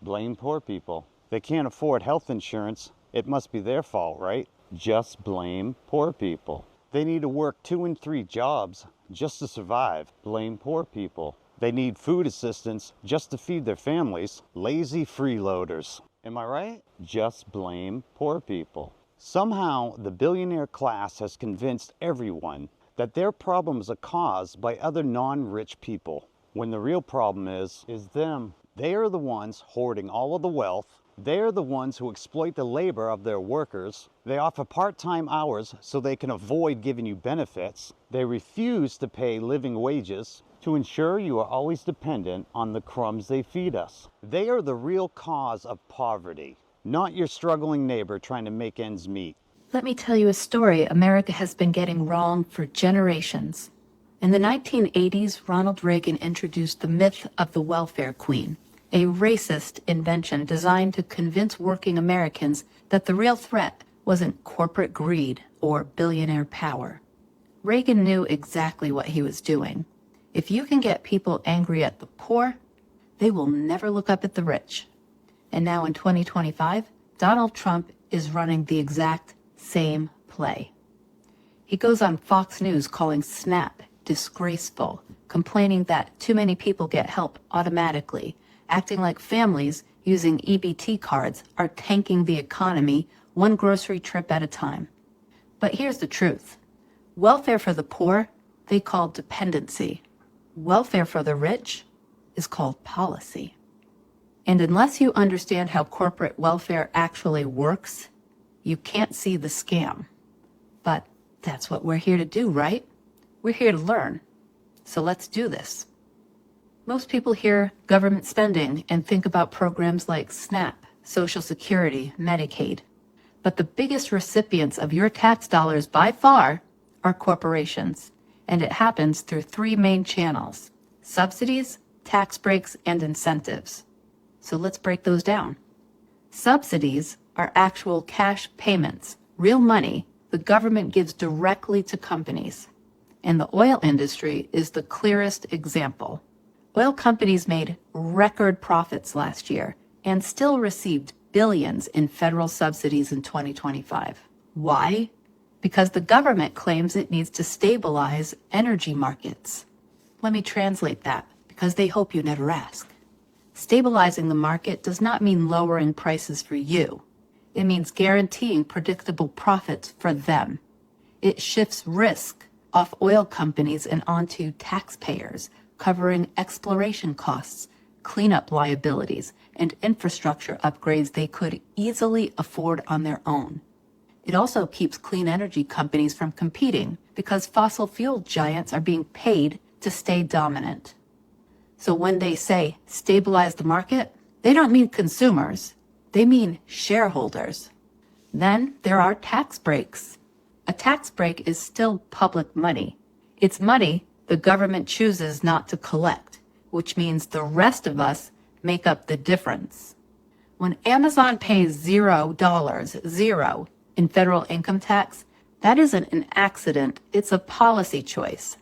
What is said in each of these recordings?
blame poor people. They can't afford health insurance. It must be their fault, right? Just blame poor people. They need to work 2 and 3 jobs just to survive. Blame poor people. They need food assistance just to feed their families. Lazy freeloaders. Am I right? Just blame poor people. Somehow, the billionaire class has convinced everyone that their problems are caused by other non-rich people, when the real problem is them. They are the ones hoarding all of the wealth. They are the ones who exploit the labor of their workers. They offer part-time hours so they can avoid giving you benefits. They refuse to pay living wages to ensure you are always dependent on the crumbs they feed us. They are the real cause of poverty, not your struggling neighbor trying to make ends meet. Let me tell you a story America has been getting wrong for generations. In the 1980s, Ronald Reagan introduced the myth of the welfare queen, a racist invention designed to convince working Americans that the real threat wasn't corporate greed or billionaire power. Reagan knew exactly what he was doing. If you can get people angry at the poor, they will never look up at the rich. And now in 2025, Donald Trump is running the exact same play. He goes on Fox News calling SNAP disgraceful, complaining that too many people get help automatically, acting like families using EBT cards are tanking the economy one grocery trip at a time. But here's the truth. Welfare for the poor, they call dependency. Welfare for the rich is called policy. And unless you understand how corporate welfare actually works, you can't see the scam. But that's what we're here to do, right? We're here to learn. So let's do this. Most people hear government spending and think about programs like SNAP, Social Security, Medicaid. But the biggest recipients of your tax dollars by far are corporations. And it happens through 3 main channels: subsidies, tax breaks, and incentives. So let's break those down. Subsidies are actual cash payments, real money the government gives directly to companies. And the oil industry is the clearest example. Oil companies made record profits last year and still received billions in federal subsidies in 2025. Why? Because the government claims it needs to stabilize energy markets. Let me translate that, because they hope you never ask. Stabilizing the market does not mean lowering prices for you. It means guaranteeing predictable profits for them. It shifts risk off oil companies and onto taxpayers, covering exploration costs, cleanup liabilities, and infrastructure upgrades they could easily afford on their own. It also keeps clean energy companies from competing because fossil fuel giants are being paid to stay dominant. So when they say stabilize the market, they don't mean consumers, they mean shareholders. Then there are tax breaks. A tax break is still public money. It's money the government chooses not to collect, which means the rest of us make up the difference. When Amazon pays $0, in federal income tax, that isn't an accident, it's a policy choice.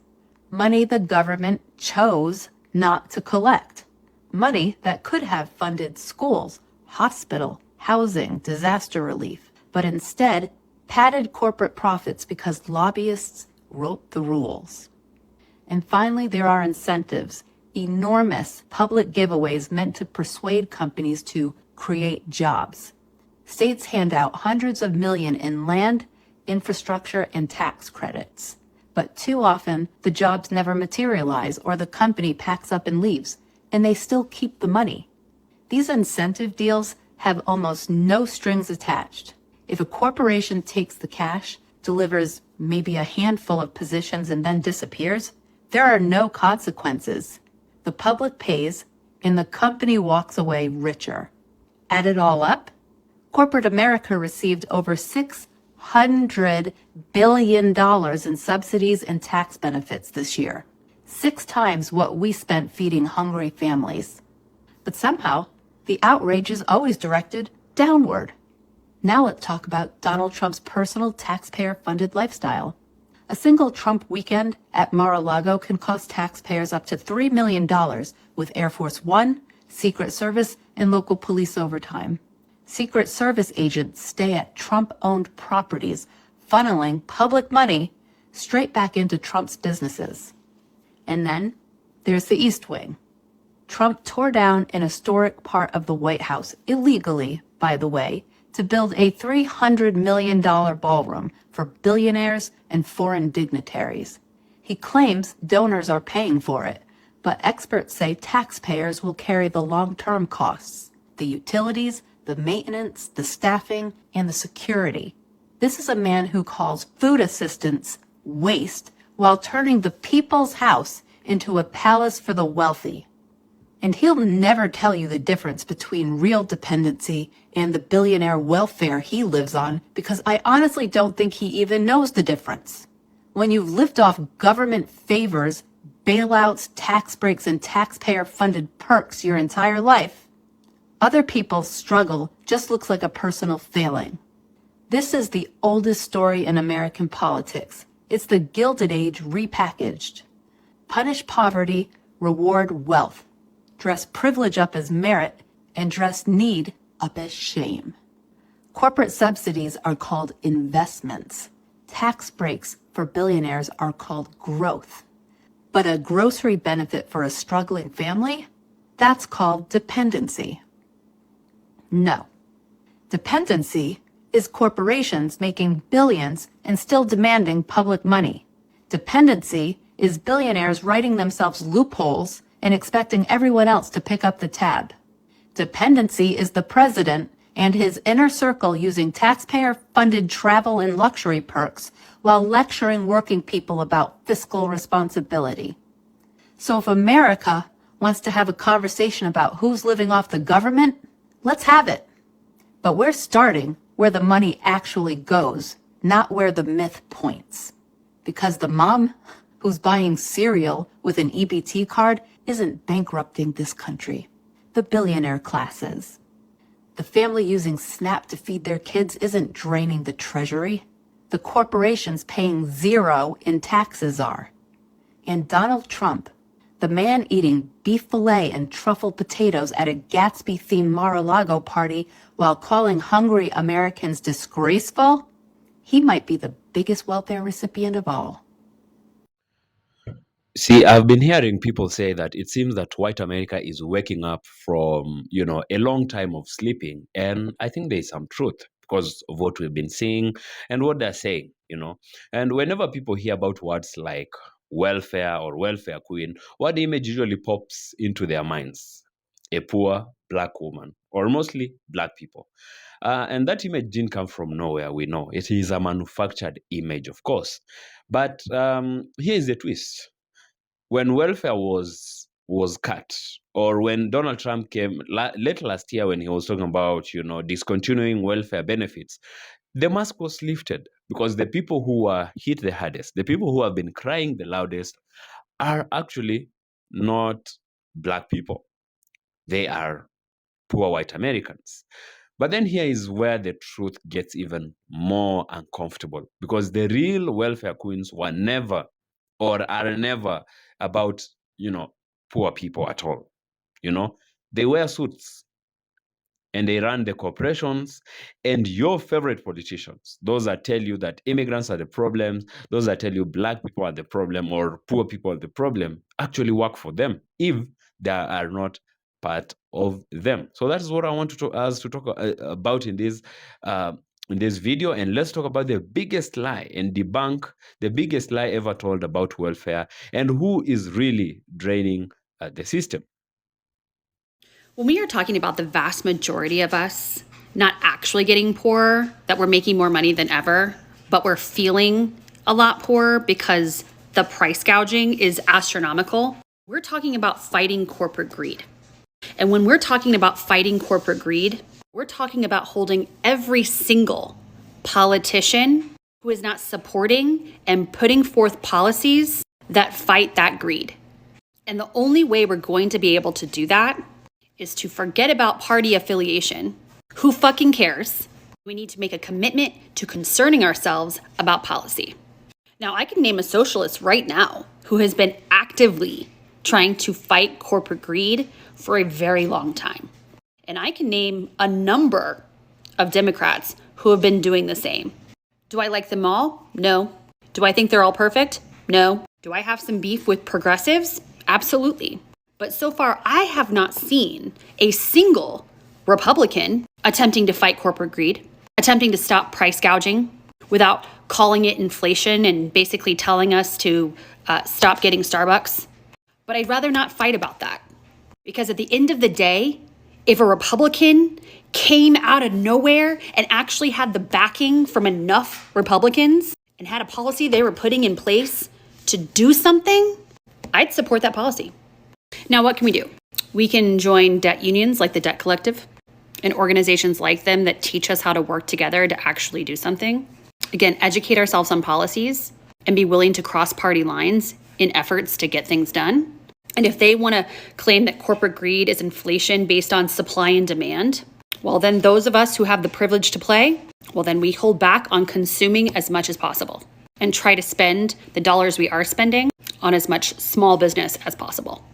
Money the government chose not to collect. Money that could have funded schools, hospital, housing, disaster relief, but instead padded corporate profits because lobbyists wrote the rules. And finally, there are incentives, enormous public giveaways meant to persuade companies to create jobs. States hand out hundreds of millions in land, infrastructure, and tax credits. But too often, the jobs never materialize or the company packs up and leaves, and they still keep the money. These incentive deals have almost no strings attached. If a corporation takes the cash, delivers maybe a handful of positions, and then disappears, there are no consequences. The public pays, and the company walks away richer. Add it all up, corporate America received over $600 billion in subsidies and tax benefits this year, 6 times what we spent feeding hungry families. But somehow, the outrage is always directed downward. Now let's talk about Donald Trump's personal taxpayer-funded lifestyle. A single Trump weekend at Mar-a-Lago can cost taxpayers up to $3 million with Air Force One, Secret Service, and local police overtime. Secret Service agents stay at Trump-owned properties, funneling public money straight back into Trump's businesses. And then there's the East Wing. Trump tore down an historic part of the White House, illegally, by the way, to build a $300 million ballroom for billionaires and foreign dignitaries. He claims donors are paying for it, but experts say taxpayers will carry the long-term costs, the utilities, the maintenance, the staffing, and the security. This is a man who calls food assistance waste while turning the people's house into a palace for the wealthy. And he'll never tell you the difference between real dependency and the billionaire welfare he lives on, because I honestly don't think he even knows the difference. When you've lived off government favors, bailouts, tax breaks, and taxpayer-funded perks your entire life, other people's struggle just looks like a personal failing. This is the oldest story in American politics. It's the Gilded Age repackaged. Punish poverty, reward wealth. Dress privilege up as merit, and dress need up as shame. Corporate subsidies are called investments. Tax breaks for billionaires are called growth. But a grocery benefit for a struggling family? That's called dependency. No. Dependency is corporations making billions and still demanding public money. Dependency is billionaires writing themselves loopholes and expecting everyone else to pick up the tab. Dependency is the president and his inner circle using taxpayer-funded travel and luxury perks while lecturing working people about fiscal responsibility. So if America wants to have a conversation about who's living off the government, let's have it. But we're starting where the money actually goes, not where the myth points. Because the mom who's buying cereal with an EBT card isn't bankrupting this country. The billionaire classes. The family using SNAP to feed their kids isn't draining the treasury. The corporations paying zero in taxes are. And Donald Trump, the man eating beef fillet and truffle potatoes at a Gatsby-themed Mar-a-Lago party while calling hungry Americans disgraceful, he might be the biggest welfare recipient of all. See, I've been hearing people say that it seems that white America is waking up from, a long time of sleeping. And I think there's some truth because of what we've been seeing and what they're saying. And whenever people hear about words like welfare or welfare queen, what image usually pops into their minds? A poor black woman, or mostly black people. And that image didn't come from nowhere, we know. It is a manufactured image, of course. But here's the twist. When welfare was cut, or when Donald Trump came late last year when he was talking about discontinuing welfare benefits, the mask was lifted because the people who were hit the hardest, the people who have been crying the loudest, are actually not black people. They are poor white Americans. But then here is where the truth gets even more uncomfortable, because the real welfare queens were never or are never about, poor people at all. They wear suits and they run the corporations, and your favorite politicians, those that tell you that immigrants are the problems, those that tell you black people are the problem or poor people are the problem, actually work for them if they are not part of them. So that is what I want us to talk about in this video. And let's talk about the biggest lie and debunk the biggest lie ever told about welfare and who is really draining the system. When we are talking about the vast majority of us not actually getting poorer, that we're making more money than ever, but we're feeling a lot poorer because the price gouging is astronomical, we're talking about fighting corporate greed. And when we're talking about fighting corporate greed, we're talking about holding every single politician who is not supporting and putting forth policies that fight that greed. And the only way we're going to be able to do that is to forget about party affiliation. Who fucking cares? We need to make a commitment to concerning ourselves about policy. Now, I can name a socialist right now who has been actively trying to fight corporate greed for a very long time. And I can name a number of Democrats who have been doing the same. Do I like them all? No. Do I think they're all perfect? No. Do I have some beef with progressives? Absolutely. But so far, I have not seen a single Republican attempting to fight corporate greed, attempting to stop price gouging without calling it inflation and basically telling us to stop getting Starbucks. But I'd rather not fight about that. Because at the end of the day, if a Republican came out of nowhere and actually had the backing from enough Republicans and had a policy they were putting in place to do something, I'd support that policy. Now, what can we do? We can join debt unions like the Debt Collective and organizations like them that teach us how to work together to actually do something. Again, educate ourselves on policies and be willing to cross party lines in efforts to get things done. And if they want to claim that corporate greed is inflation based on supply and demand, well, then those of us who have the privilege to play, well, then we hold back on consuming as much as possible and try to spend the dollars we are spending on as much small business as possible.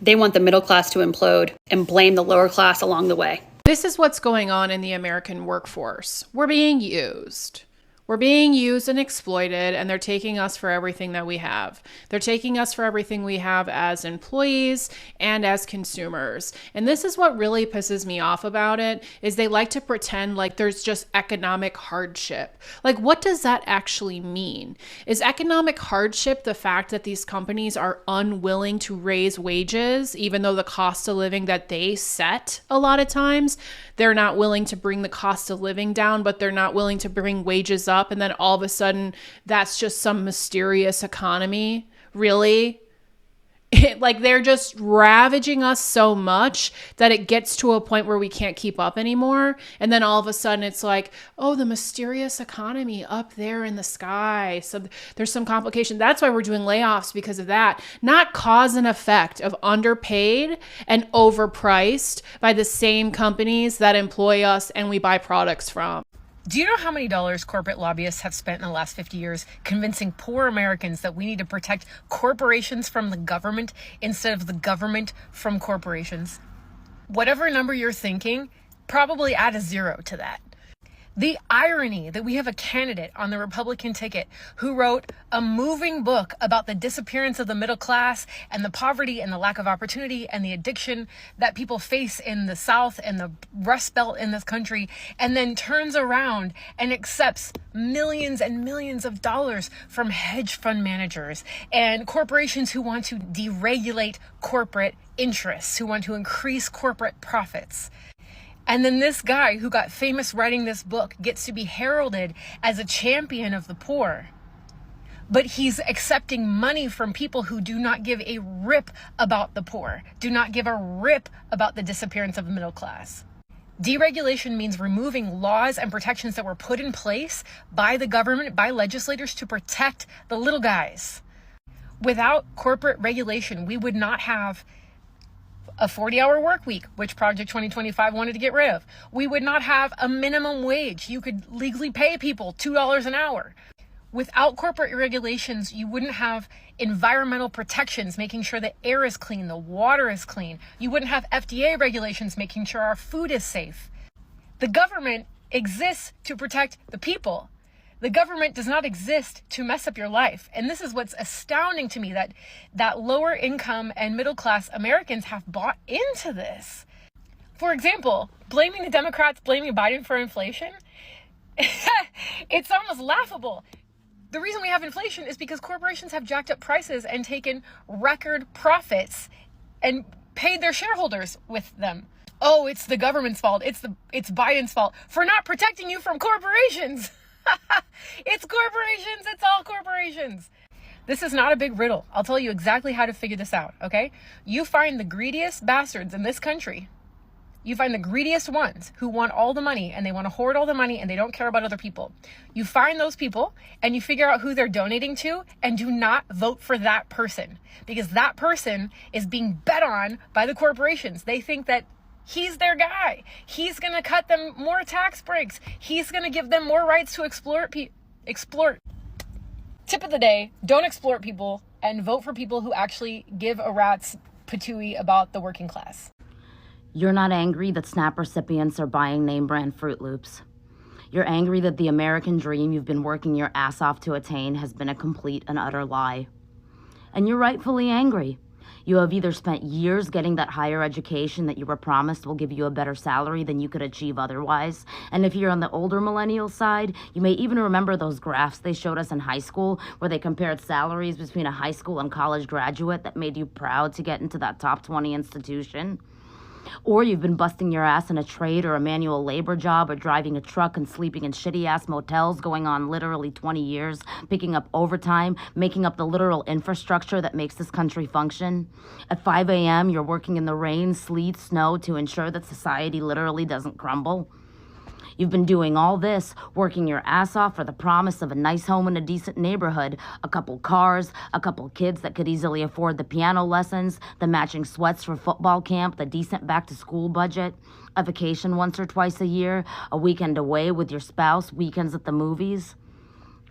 They want the middle class to implode and blame the lower class along the way. This is what's going on in the American workforce. We're being used. We're being used and exploited, and they're taking us for everything that we have. They're taking us for everything we have as employees and as consumers. And this is what really pisses me off about it, is they like to pretend like there's just economic hardship. Like, what does that actually mean? Is economic hardship the fact that these companies are unwilling to raise wages, even though the cost of living that they set a lot of times, they're not willing to bring the cost of living down, but they're not willing to bring wages up, and then all of a sudden that's just some mysterious economy? Really? Like, they're just ravaging us so much that it gets to a point where we can't keep up anymore. And then all of a sudden it's like, oh, the mysterious economy up there in the sky. So there's some complication. That's why we're doing layoffs, because of that. Not cause and effect of underpaid and overpriced by the same companies that employ us and we buy products from. Do you know how many dollars corporate lobbyists have spent in the last 50 years convincing poor Americans that we need to protect corporations from the government instead of the government from corporations? Whatever number you're thinking, probably add a zero to that. The irony that we have a candidate on the Republican ticket who wrote a moving book about the disappearance of the middle class and the poverty and the lack of opportunity and the addiction that people face in the South and the Rust Belt in this country, and then turns around and accepts millions and millions of dollars from hedge fund managers and corporations who want to deregulate corporate interests, who want to increase corporate profits. And then this guy who got famous writing this book gets to be heralded as a champion of the poor. But he's accepting money from people who do not give a rip about the poor, do not give a rip about the disappearance of the middle class. Deregulation means removing laws and protections that were put in place by the government, by legislators, to protect the little guys. Without corporate regulation, we would not have a 40-hour work week, which Project 2025 wanted to get rid of. We would not have a minimum wage. You could legally pay people $2 an hour. Without corporate regulations, you wouldn't have environmental protections, making sure the air is clean, the water is clean. You wouldn't have FDA regulations, making sure our food is safe. The government exists to protect the people. The government does not exist to mess up your life. And this is what's astounding to me, that lower income and middle class Americans have bought into this. For example, blaming the Democrats, blaming Biden for inflation, it's almost laughable. The reason we have inflation is because corporations have jacked up prices and taken record profits and paid their shareholders with them. Oh, it's the government's fault. It's Biden's fault for not protecting you from corporations. It's corporations. It's all corporations. This is not a big riddle. I'll tell you exactly how to figure this out, okay? You find the greediest bastards in this country. You find the greediest ones who want all the money and they want to hoard all the money and they don't care about other people. You find those people and you figure out who they're donating to, and do not vote for that person, because that person is being bet on by the corporations. They think that he's their guy. He's going to cut them more tax breaks. He's going to give them more rights to explore. Tip of the day, don't exploit people and vote for people who actually give a rat's patooey about the working class. You're not angry that SNAP recipients are buying name brand Fruit Loops. You're angry that the American dream you've been working your ass off to attain has been a complete and utter lie. And you're rightfully angry. You have either spent years getting that higher education that you were promised will give you a better salary than you could achieve otherwise. And if you're on the older millennial side, you may even remember those graphs they showed us in high school where they compared salaries between a high school and college graduate that made you proud to get into that top 20 institution. Or you've been busting your ass in a trade or a manual labor job or driving a truck and sleeping in shitty-ass motels going on literally 20 years, picking up overtime, making up the literal infrastructure that makes this country function. At 5 a.m., you're working in the rain, sleet, snow to ensure that society literally doesn't crumble. You've been doing all this, working your ass off for the promise of a nice home in a decent neighborhood, a couple cars, a couple kids that could easily afford the piano lessons, the matching sweats for football camp, the decent back-to-school budget, a vacation once or twice a year, a weekend away with your spouse, weekends at the movies.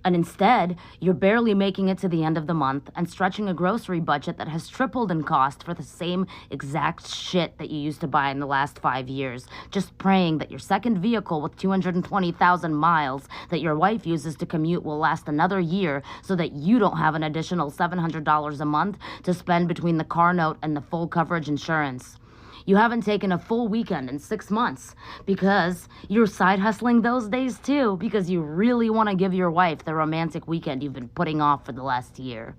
And instead, you're barely making it to the end of the month and stretching a grocery budget that has tripled in cost for the same exact shit that you used to buy in the last 5 years, just praying that your second vehicle with 220,000 miles that your wife uses to commute will last another year so that you don't have an additional $700 a month to spend between the car note and the full coverage insurance. You haven't taken a full weekend in 6 months because you're side hustling those days too, because you really want to give your wife the romantic weekend you've been putting off for the last year.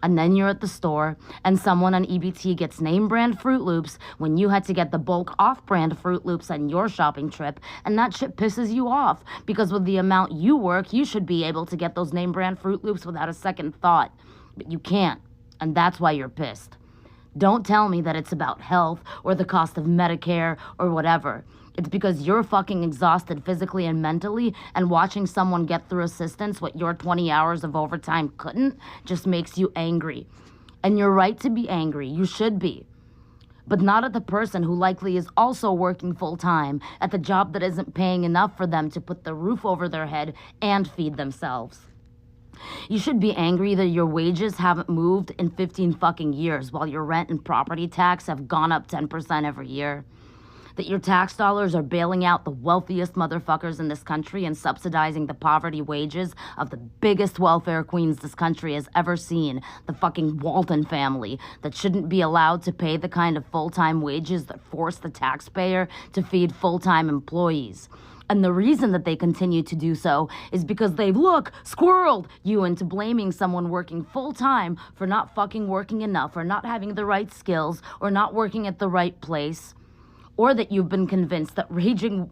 And then you're at the store and someone on EBT gets name brand Fruit Loops when you had to get the bulk off-brand Fruit Loops on your shopping trip, and that shit pisses you off because with the amount you work, you should be able to get those name brand Fruit Loops without a second thought. But you can't, and that's why you're pissed. Don't tell me that it's about health or the cost of Medicare or whatever. It's because you're fucking exhausted physically and mentally, and watching someone get through assistance what your 20 hours of overtime couldn't just makes you angry. And you're right to be angry. You should be. But not at the person who likely is also working full-time at the job that isn't paying enough for them to put the roof over their head and feed themselves. You should be angry that your wages haven't moved in 15 fucking years while your rent and property tax have gone up 10% every year. That your tax dollars are bailing out the wealthiest motherfuckers in this country and subsidizing the poverty wages of the biggest welfare queens this country has ever seen, the fucking Walton family, that shouldn't be allowed to pay the kind of full-time wages that force the taxpayer to feed full-time employees. And the reason that they continue to do so is because they've, squirreled you into blaming someone working full-time for not fucking working enough or not having the right skills or not working at the right place. Or that you've been convinced that raising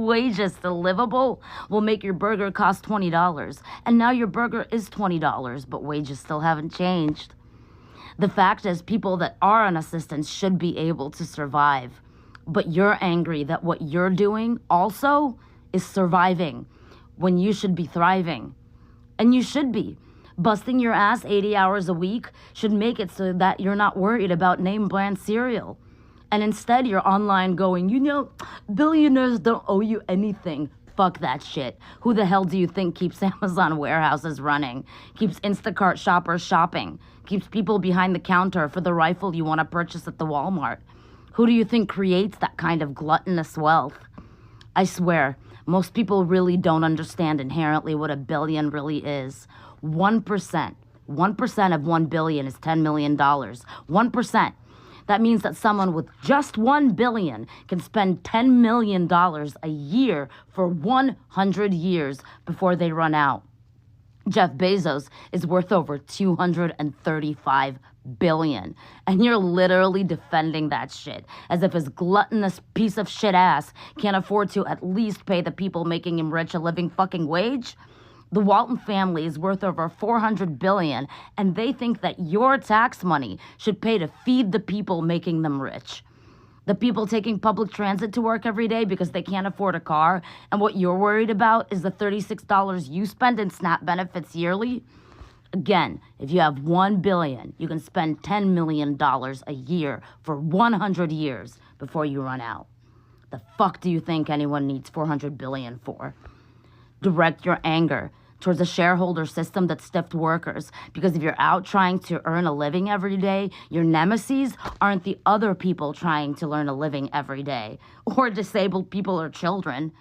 wages to livable will make your burger cost $20. And now your burger is $20, but wages still haven't changed. The fact is, people that are on assistance should be able to survive. But you're angry that what you're doing also is surviving when you should be thriving. And you should be. Busting your ass 80 hours a week should make it so that you're not worried about name brand cereal. And instead you're online going, billionaires don't owe you anything. Fuck that shit. Who the hell do you think keeps Amazon warehouses running? Keeps Instacart shoppers shopping? Keeps people behind the counter for the rifle you want to purchase at the Walmart? Who do you think creates that kind of gluttonous wealth? I swear, most people really don't understand inherently what a billion really is. 1%. 1% of 1 billion is $10 million. 1%. That means that someone with just 1 billion can spend $10 million a year for 100 years before they run out. Jeff Bezos is worth over 235 billion. And you're literally defending that shit as if his gluttonous piece of shit ass can't afford to at least pay the people making him rich a living fucking wage. The Walton family is worth over 400 billion, and they think that your tax money should pay to feed the people making them rich. The people taking public transit to work every day because they can't afford a car, and what you're worried about is the $36 you spend in SNAP benefits yearly. Again, if you have 1 billion, you can spend $10 million a year for 100 years before you run out. The fuck do you think anyone needs 400 billion for? Direct your anger, towards a shareholder system that stiffed workers. Because if you're out trying to earn a living every day, your nemesis aren't the other people trying to learn a living every day, or disabled people or children.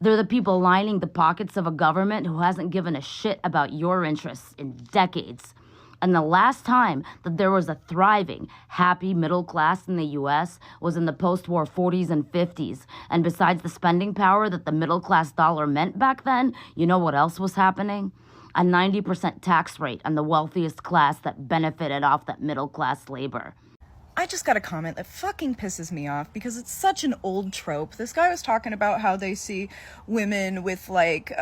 They're the people lining the pockets of a government who hasn't given a shit about your interests in decades. And the last time that there was a thriving, happy middle class in the US was in the post-war 40s and 50s. And besides the spending power that the middle class dollar meant back then, you know what else was happening? A 90% tax rate on the wealthiest class that benefited off that middle class labor. I just got a comment that fucking pisses me off because it's such an old trope. This guy was talking about how they see women with like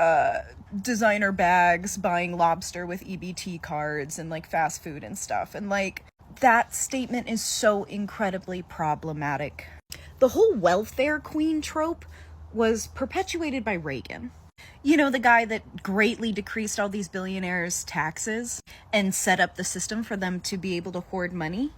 designer bags buying lobster with EBT cards and like fast food and stuff. And like that statement is so incredibly problematic. The whole welfare queen trope was perpetuated by Reagan. You know, the guy that greatly decreased all these billionaires' taxes and set up the system for them to be able to hoard money.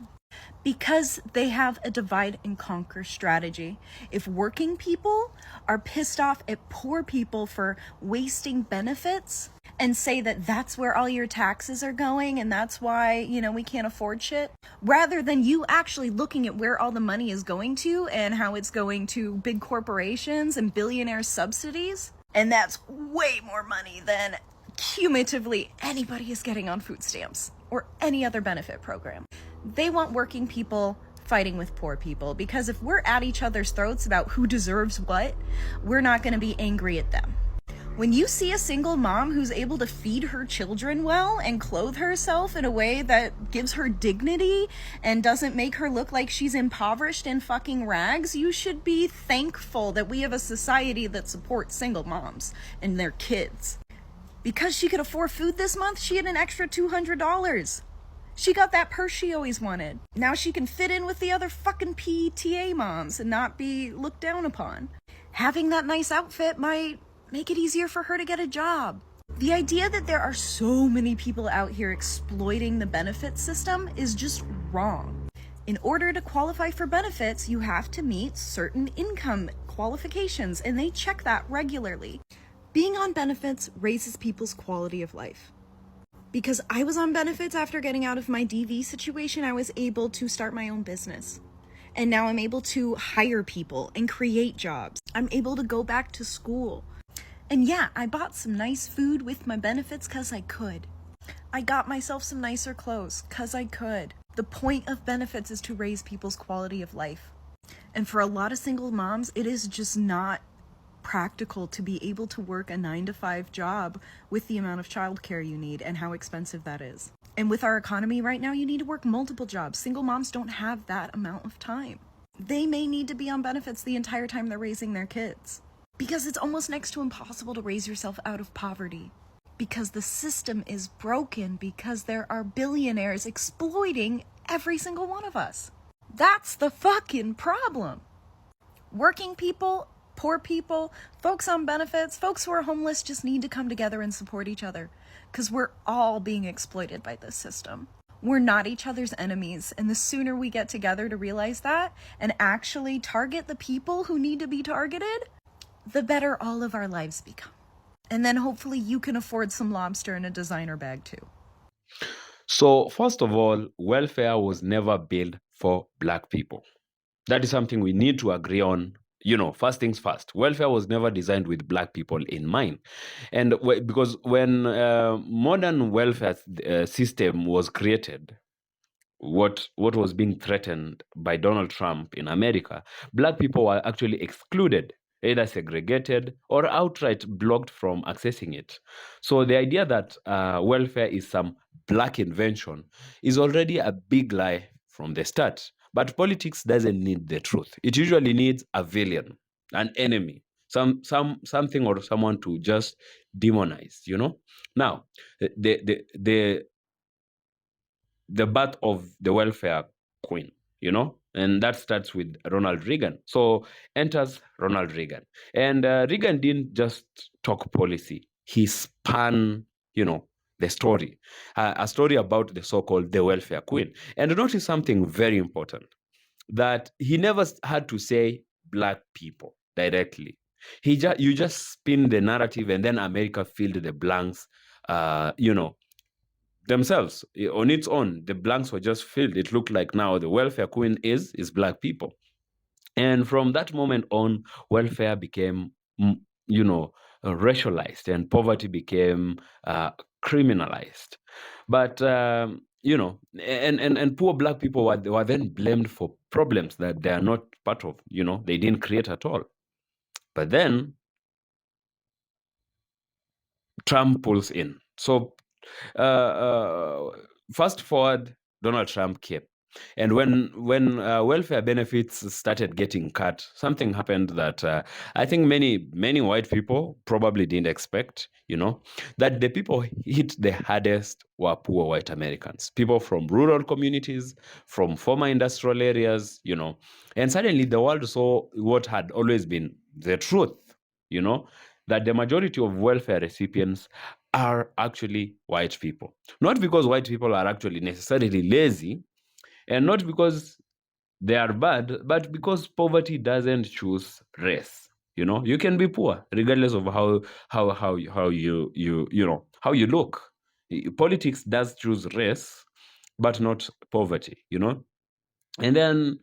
Because they have a divide and conquer strategy. If working people are pissed off at poor people for wasting benefits and say that that's where all your taxes are going and that's why, you know, we can't afford shit, rather than you actually looking at where all the money is going to and how it's going to big corporations and billionaire subsidies, and that's way more money than cumulatively anybody is getting on food stamps or any other benefit program. They want working people fighting with poor people, because if we're at each other's throats about who deserves what, we're not going to be angry at them. When you see a single mom who's able to feed her children well and clothe herself in a way that gives her dignity and doesn't make her look like she's impoverished in fucking rags, you should be thankful that we have a society that supports single moms and their kids. Because she could afford food this month, she had an extra $200. She got that purse she always wanted. Now she can fit in with the other fucking PTA moms and not be looked down upon. Having that nice outfit might make it easier for her to get a job. The idea that there are so many people out here exploiting the benefit system is just wrong. In order to qualify for benefits, you have to meet certain income qualifications, and they check that regularly. Being on benefits raises people's quality of life. Because I was on benefits after getting out of my DV situation, I was able to start my own business. And now I'm able to hire people and create jobs. I'm able to go back to school. And yeah, I bought some nice food with my benefits because I could. I got myself some nicer clothes because I could. The point of benefits is to raise people's quality of life. And for a lot of single moms, it is just not practical to be able to work a 9-to-5 job with the amount of childcare you need and how expensive that is. And with our economy right now, you need to work multiple jobs. Single moms don't have that amount of time. They may need to be on benefits the entire time they're raising their kids. Because it's almost next to impossible to raise yourself out of poverty. Because the system is broken, because there are billionaires exploiting every single one of us. That's the fucking problem. Working people, poor people, folks on benefits, folks who are homeless just need to come together and support each other, because we're all being exploited by this system. We're not each other's enemies, and the sooner we get together to realize that and actually target the people who need to be targeted, the better all of our lives become. And then hopefully you can afford some lobster in a designer bag too. So, first of all, welfare was never built for Black people. That is something we need to agree on. You know, first things first, welfare was never designed with Black people in mind. And because when modern welfare system was created, what was being threatened by Donald Trump in America, Black people were actually excluded, either segregated or outright blocked from accessing it. So the idea that welfare is some Black invention is already a big lie from the start. But politics doesn't need the truth. It usually needs a villain, an enemy, something or someone to just demonize, you know? Now, the birth of the welfare queen, you know, and that starts with Ronald Reagan. So enters Ronald Reagan, and Reagan didn't just talk policy; he spun, you know, the story, a story about the so-called the welfare queen. And notice something very important: that he never had to say Black people directly. You just spin the narrative, and then America filled the blanks, themselves on its own. The blanks were just filled. It looked like now the welfare queen is black people. And from that moment on, welfare became, racialized, and poverty became criminalized. But and poor black people were then blamed for problems that they are not part of. They didn't create at all. But then Trump pulls in. So fast forward, Donald Trump came. And when welfare benefits started getting cut, something happened that I think many white people probably didn't expect. That the people hit the hardest were poor white Americans, people from rural communities, from former industrial areas. And suddenly the world saw what had always been the truth. That the majority of welfare recipients are actually white people. Not because white people are actually necessarily lazy, and not because they are bad, but because poverty doesn't choose race. You can be poor regardless of how how you look. Politics does choose race, but not poverty. And then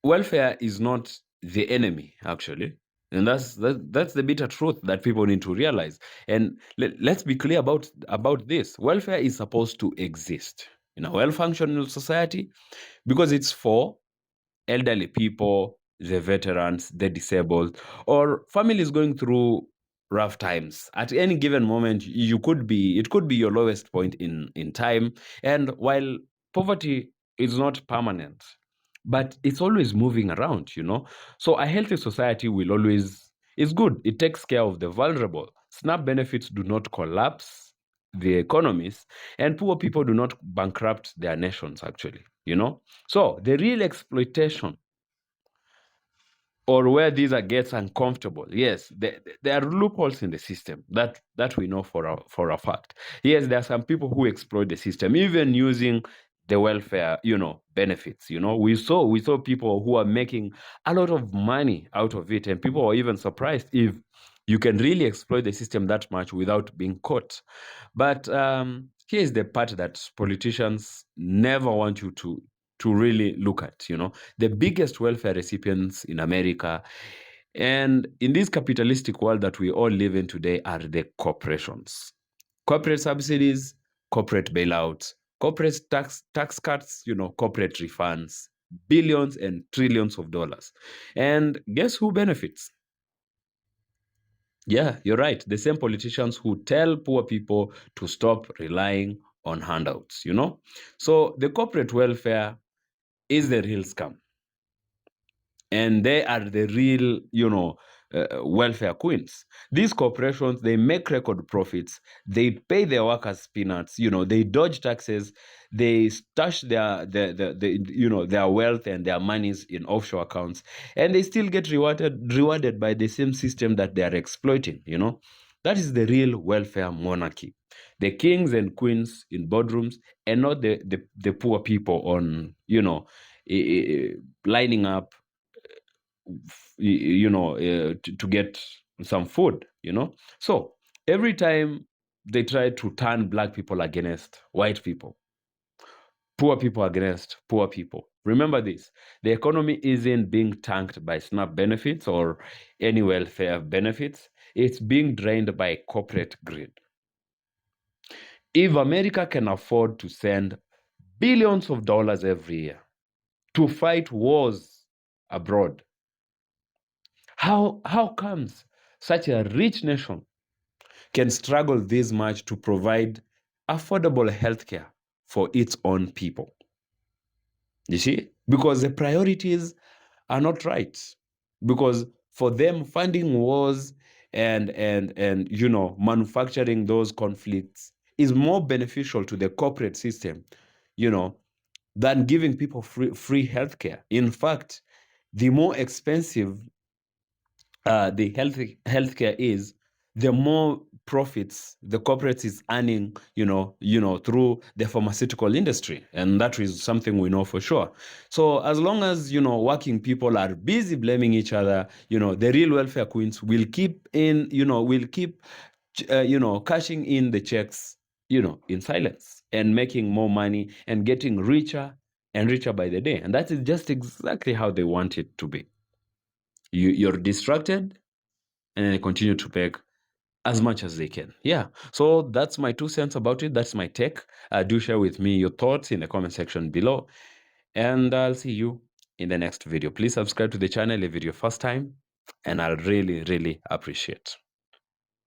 welfare is not the enemy, actually. And that's the bitter truth that people need to realize. And let's be clear about this. Welfare is supposed to exist in a well-functioning society because it's for elderly people, the veterans, the disabled, or families going through rough times. At any given moment, it could be your lowest point in time. And while poverty is not permanent, but it's always moving around. So a healthy society will always is good. It takes care of the vulnerable. SNAP benefits do not collapse the economies, and poor people do not bankrupt their nations, actually. So the real exploitation, or where these gets uncomfortable, yes, there are loopholes in the system that we know for a fact. Yes, there are some people who exploit the system, even using the welfare, benefits. We saw people who are making a lot of money out of it, and people are even surprised if you can really exploit the system that much without being caught. But here's the part that politicians never want you to really look at. The biggest welfare recipients in America and in this capitalistic world that we all live in today are the corporations. Corporate subsidies, corporate bailouts, corporate tax cuts, corporate refunds, billions and trillions of dollars. And guess who benefits? Yeah, you're right. The same politicians who tell poor people to stop relying on handouts. So the corporate welfare is the real scam. And they are the real, welfare queens. These corporations, they make record profits. They pay their workers peanuts. They dodge taxes. They stash their wealth and their monies in offshore accounts, and they still get rewarded by the same system that they are exploiting. That is the real welfare monarchy. The kings and queens in boardrooms, and not the poor people on, lining up to get some food. So every time they try to turn black people against white people, poor people against poor people, remember this: the economy isn't being tanked by SNAP benefits or any welfare benefits. It's being drained by corporate greed. If America can afford to send billions of dollars every year to fight wars abroad, how comes such a rich nation can struggle this much to provide affordable healthcare for its own people? You see? Because the priorities are not right. Because for them, funding wars and manufacturing those conflicts is more beneficial to the corporate system, than giving people free healthcare. In fact, the more expensive the healthcare is, the more profits the corporates is earning, through the pharmaceutical industry. And that is something we know for sure. So as long as, working people are busy blaming each other, the real welfare queens will keep cashing in the checks, in silence, and making more money and getting richer and richer by the day. And that is just exactly how they want it to be. You're distracted, and then they continue to beg as much as they can. Yeah. So that's my 2 cents about it. That's my take. Do share with me your thoughts in the comment section below. And I'll see you in the next video. Please subscribe to the channel if it's your first time. And I'll really, really appreciate.